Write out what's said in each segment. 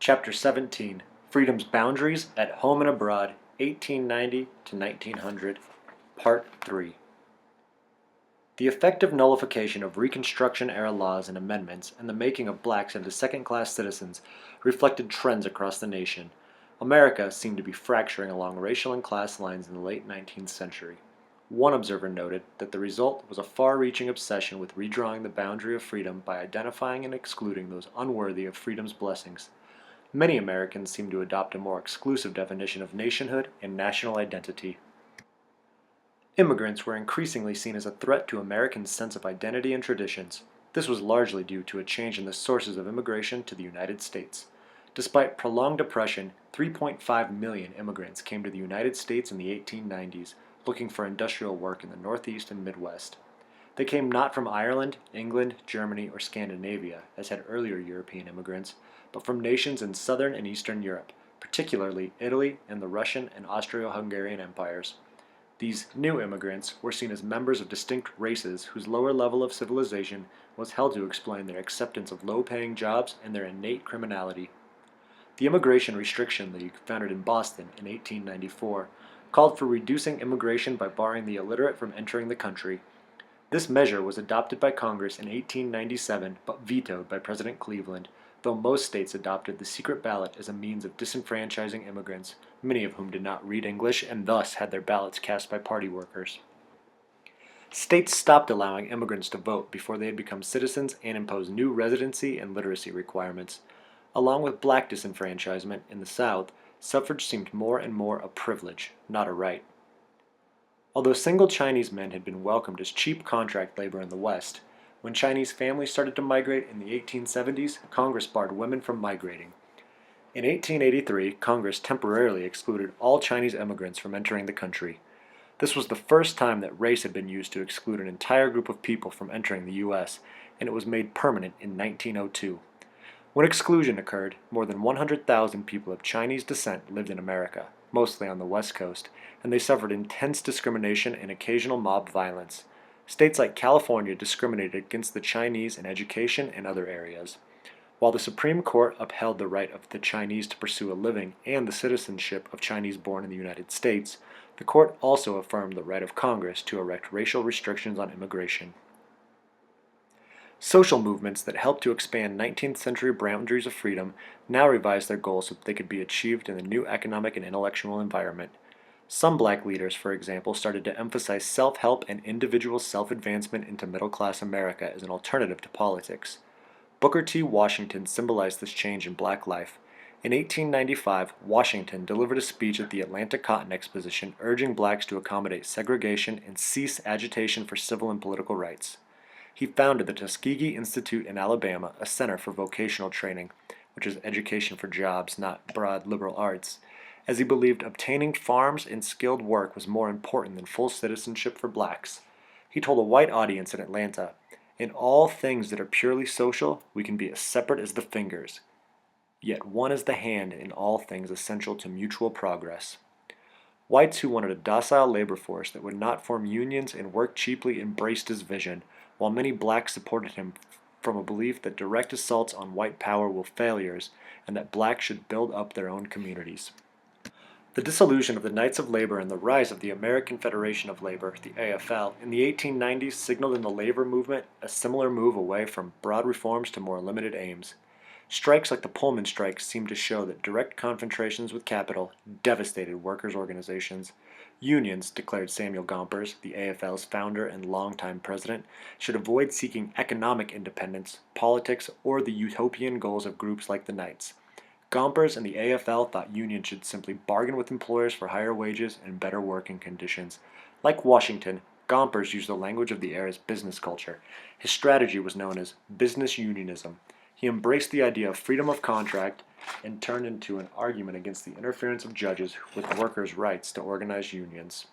Chapter 17, Freedom's Boundaries at Home and Abroad, 1890 to 1900, Part 3. The effective nullification of Reconstruction-era laws and amendments and the making of blacks into second-class citizens reflected trends across the nation. America seemed to be fracturing along racial and class lines in the late 19th century. One observer noted that the result was a far-reaching obsession with redrawing the boundary of freedom by identifying and excluding those unworthy of freedom's blessings. Many Americans seem to adopt a more exclusive definition of nationhood and national identity. Immigrants were increasingly seen as a threat to Americans' sense of identity and traditions. This was largely due to a change in the sources of immigration to the United States. Despite prolonged oppression, 3.5 million immigrants came to the United States in the 1890s, looking for industrial work in the Northeast and Midwest. They came not from Ireland, England, Germany, or Scandinavia, as had earlier European immigrants, but from nations in Southern and Eastern Europe, particularly Italy and the Russian and Austro-Hungarian empires. These new immigrants were seen as members of distinct races whose lower level of civilization was held to explain their acceptance of low-paying jobs and their innate criminality. The Immigration Restriction League, founded in Boston in 1894, called for reducing immigration by barring the illiterate from entering the country. This measure was adopted by Congress in 1897 but vetoed by President Cleveland, though most states adopted the secret ballot as a means of disenfranchising immigrants, many of whom did not read English and thus had their ballots cast by party workers. States stopped allowing immigrants to vote before they had become citizens and imposed new residency and literacy requirements. Along with black disenfranchisement in the South, suffrage seemed more and more a privilege, not a right. Although single Chinese men had been welcomed as cheap contract labor in the West, when Chinese families started to migrate in the 1870s, Congress barred women from migrating. In 1883, Congress temporarily excluded all Chinese immigrants from entering the country. This was the first time that race had been used to exclude an entire group of people from entering the U.S., and it was made permanent in 1902. When exclusion occurred, more than 100,000 people of Chinese descent lived in America, mostly on the West Coast, and they suffered intense discrimination and occasional mob violence. States like California discriminated against the Chinese in education and other areas. While the Supreme Court upheld the right of the Chinese to pursue a living and the citizenship of Chinese born in the United States, the court also affirmed the right of Congress to erect racial restrictions on immigration. Social movements that helped to expand 19th century boundaries of freedom now revised their goals so that they could be achieved in the new economic and intellectual environment. Some black leaders, for example, started to emphasize self-help and individual self-advancement into middle-class America as an alternative to politics. Booker T. Washington symbolized this change in black life. In 1895, Washington delivered a speech at the Atlanta Cotton Exposition urging blacks to accommodate segregation and cease agitation for civil and political rights. He founded the Tuskegee Institute in Alabama, a center for vocational training, which is education for jobs, not broad liberal arts, as he believed obtaining farms and skilled work was more important than full citizenship for blacks. He told a white audience in Atlanta, "In all things that are purely social, we can be as separate as the fingers, yet one is the hand in all things essential to mutual progress." Whites who wanted a docile labor force that would not form unions and work cheaply embraced his vision, while many blacks supported him from a belief that direct assaults on white power were failures and that blacks should build up their own communities. The dissolution of the Knights of Labor and the rise of the American Federation of Labor, the AFL, in the 1890s signaled in the labor movement a similar move away from broad reforms to more limited aims. Strikes like the Pullman strike seemed to show that direct confrontations with capital devastated workers' organizations. Unions, declared Samuel Gompers, the AFL's founder and longtime president, should avoid seeking economic independence, politics, or the utopian goals of groups like the Knights. Gompers and the AFL thought unions should simply bargain with employers for higher wages and better working conditions. Like Washington, Gompers used the language of the era's business culture. His strategy was known as business unionism. He embraced the idea of freedom of contract and turned into an argument against the interference of judges with workers' rights to organize unions.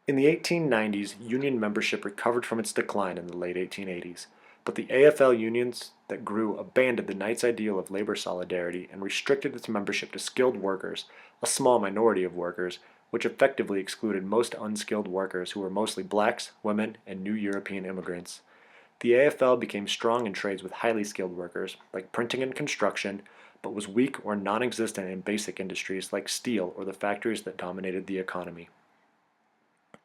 In the 1890s, union membership recovered from its decline in the late 1880s. But the AFL unions that grew abandoned the Knights' ideal of labor solidarity and restricted its membership to skilled workers, a small minority of workers, which effectively excluded most unskilled workers who were mostly blacks, women, and new European immigrants. The AFL became strong in trades with highly skilled workers, like printing and construction, but was weak or non-existent in basic industries like steel or the factories that dominated the economy.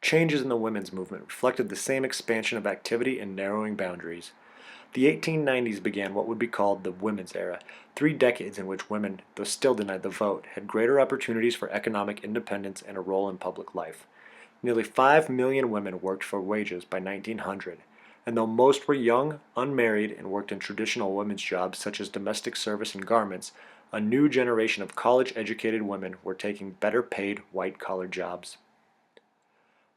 Changes in the women's movement reflected the same expansion of activity and narrowing boundaries. The 1890s began what would be called the Women's Era, 3 decades in which women, though still denied the vote, had greater opportunities for economic independence and a role in public life. Nearly 5 million women worked for wages by 1900, and though most were young, unmarried, and worked in traditional women's jobs such as domestic service and garments, a new generation of college-educated women were taking better-paid white-collar jobs.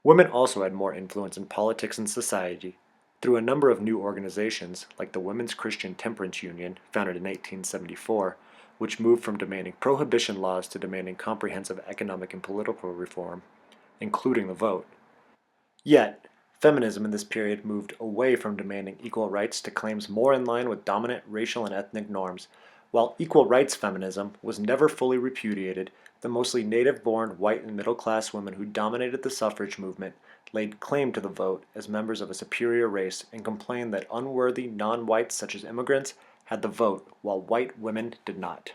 Women also had more influence in politics and society through a number of new organizations, like the Women's Christian Temperance Union, founded in 1874, which moved from demanding prohibition laws to demanding comprehensive economic and political reform, including the vote. Yet, feminism in this period moved away from demanding equal rights to claims more in line with dominant racial and ethnic norms. While equal rights feminism was never fully repudiated, the mostly native-born white and middle-class women who dominated the suffrage movement laid claim to the vote as members of a superior race and complained that unworthy non-whites such as immigrants had the vote while white women did not.